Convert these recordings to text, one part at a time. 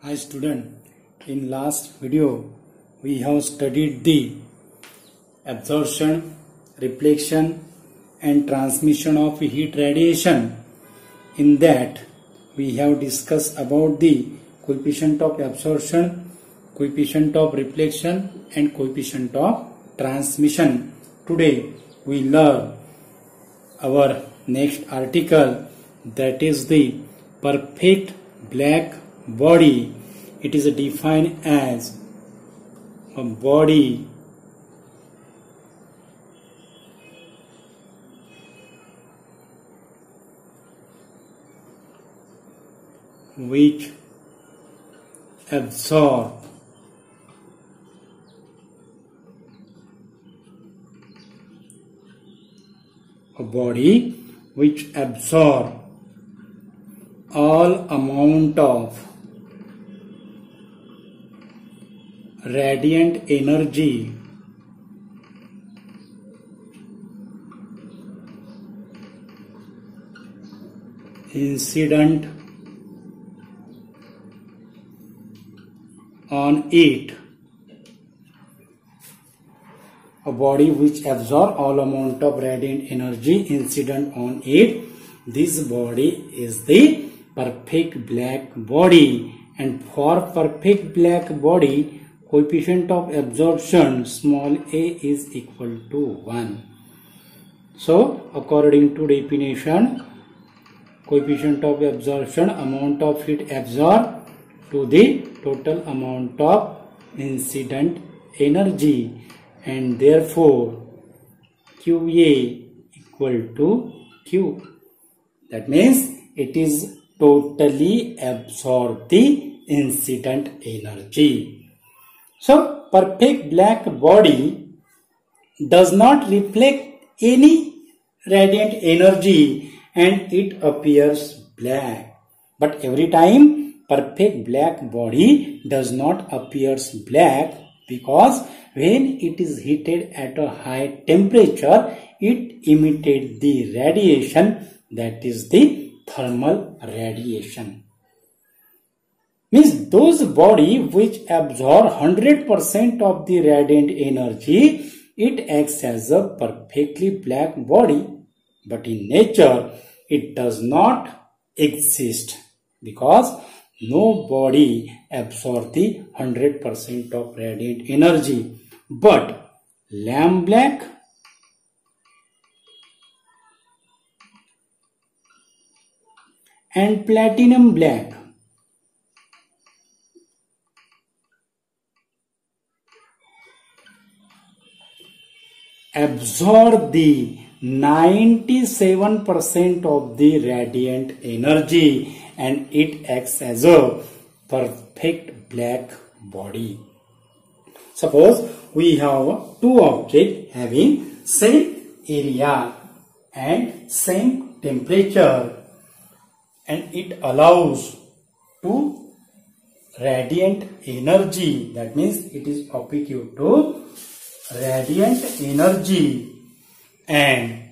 Hi student, in last video we have studied the absorption, reflection and transmission of heat radiation. In that we have discussed about the coefficient of absorption, coefficient of reflection and coefficient of transmission. Today we learn our next article, that is the perfect black body. It is defined as a body which absorb all amount of radiant energy incident on it. A body which absorbs all amount of radiant energy incident on it. This body is the perfect black body, and for perfect black body coefficient of absorption small a is equal to 1. So according to definition, coefficient of absorption, amount of heat absorbed to the total amount of incident energy, and therefore QA equal to Q. That means it is totally absorb the incident energy. So perfect black body does not reflect any radiant energy and it appears black. But every time perfect black body does not appears black, because when it is heated at a high temperature, it emitted the radiation, that is the thermal radiation. Means those body which absorb 100% of the radiant energy, it acts as a perfectly black body. But in nature, it does not exist, because no body absorbs the 100% of radiant energy. But lamp black and platinum black absorb the 97% of the radiant energy, and it acts as a perfect black body. Suppose we have two objects having same area and same temperature, and it allows to radiant energy, that means it is opaque to radiant energy, and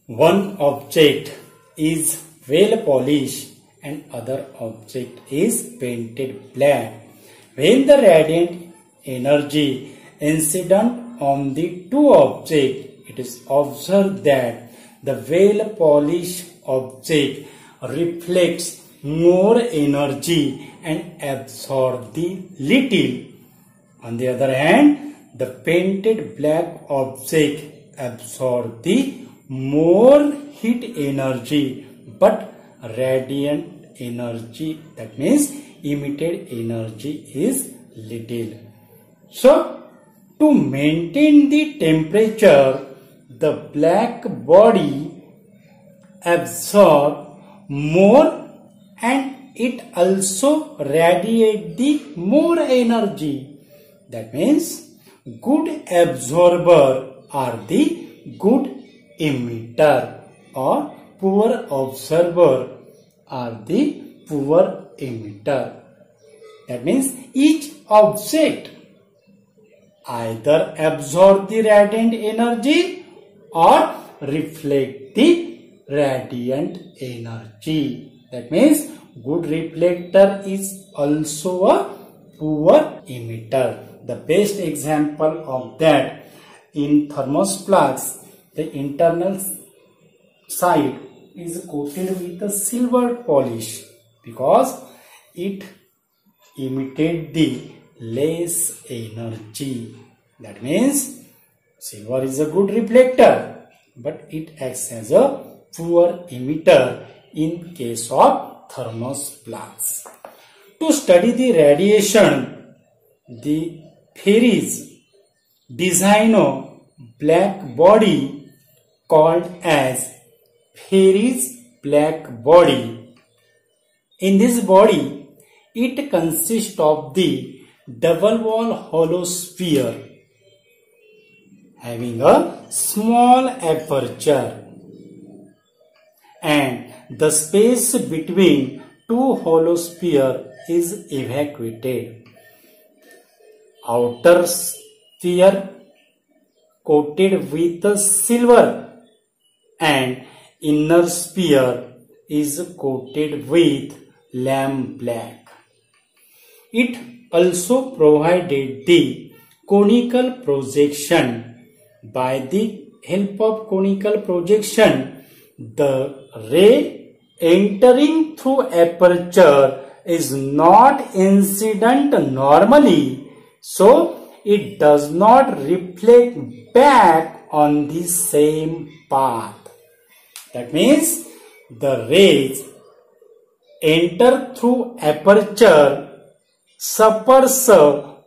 one object is well polished and other object is painted black. When the radiant energy incident on the two objects, it is observed that the well polished object reflects more energy and absorbs the little. On the other hand, the painted black object absorbs the more heat energy, but radiant energy, that means emitted energy, is little. So to maintain the temperature, the black body absorbs more and it also radiates the more energy. That means good absorber are the good emitter, or poor observer are the poor emitter. That means each object either absorb the radiant energy or reflect the radiant energy. That means good reflector is also a poor emitter. The best example of that, in thermos flask, the internal side is coated with a silver polish because it emitted the less energy. That means silver is a good reflector, but it acts as a poor emitter in case of thermos flask. To study the radiation, the Fairies design a black body called as Fairies black body. In this body, it consists of the double wall hollow sphere having a small aperture, and the space between two hollow spheres is evacuated. Outer sphere coated with silver and inner sphere is coated with lamp black. It also provided the conical projection. By the help of conical projection, the ray entering through aperture is not incident normally, so it does not reflect back on the same path. That means the rays enter through aperture suffers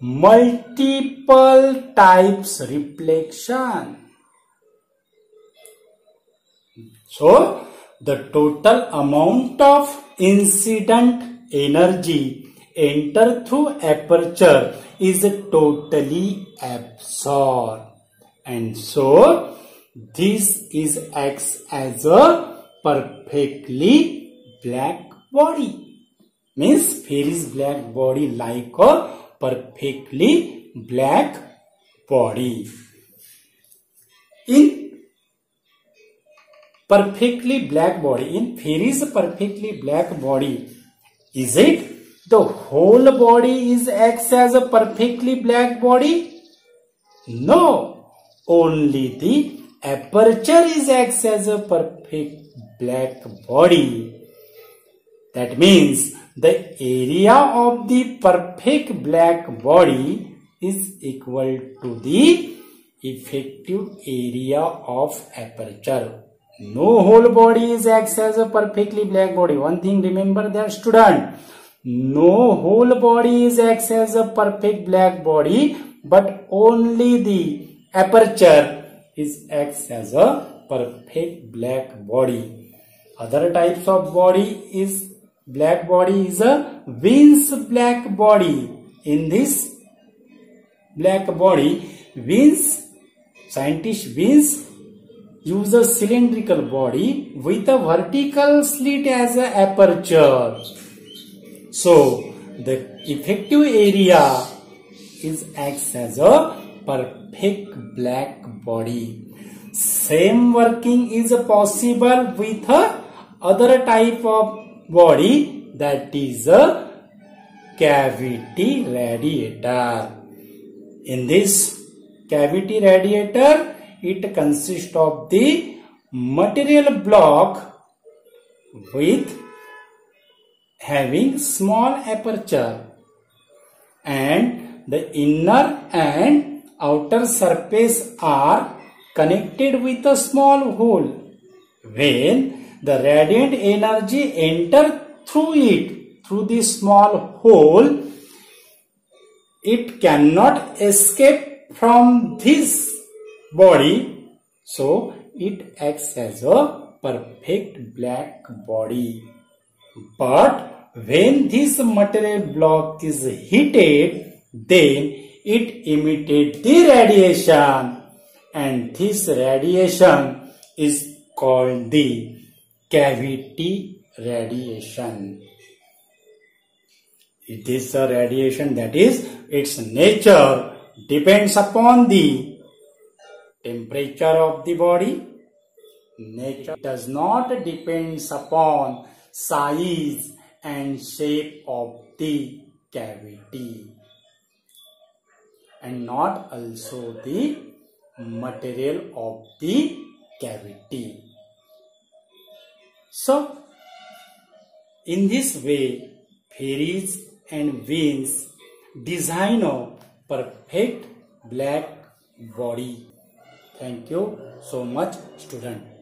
multiple types reflection. So the total amount of incident energy enter through aperture is totally absorbed, and so this is acts as a perfectly black body. Means Fairies black body like a perfectly black body. In perfectly black body, in Fairies perfectly black body, is it the whole body is acts as a perfectly black body? No, only the aperture is acts as a perfect black body. That means the area of the perfect black body is equal to the effective area of aperture. No whole body is acts as a perfectly black body. One thing remember there, student. No whole body is acts as a perfect black body, but only the aperture is acts as a perfect black body. Other types of body is black body is a Wien's black body. In this black body, scientist Wiens use a cylindrical body with a vertical slit as an aperture. So the effective area is acts as a perfect black body. Same working is possible with a other type of body, that is a cavity radiator. In this cavity radiator, it consists of the material block with having small aperture, and the inner and outer surface are connected with a small hole. When the radiant energy enters through it, through the small hole, it cannot escape from this body, so it acts as a perfect black body. But when this material block is heated, then it emitted the radiation, and this radiation is called the cavity radiation. It is a radiation that is its nature depends upon the temperature of the body. Nature does not depend upon size and shape of the cavity, and not also the material of the cavity. So, in this way, fairies and winds design a perfect black body. Thank you so much, student.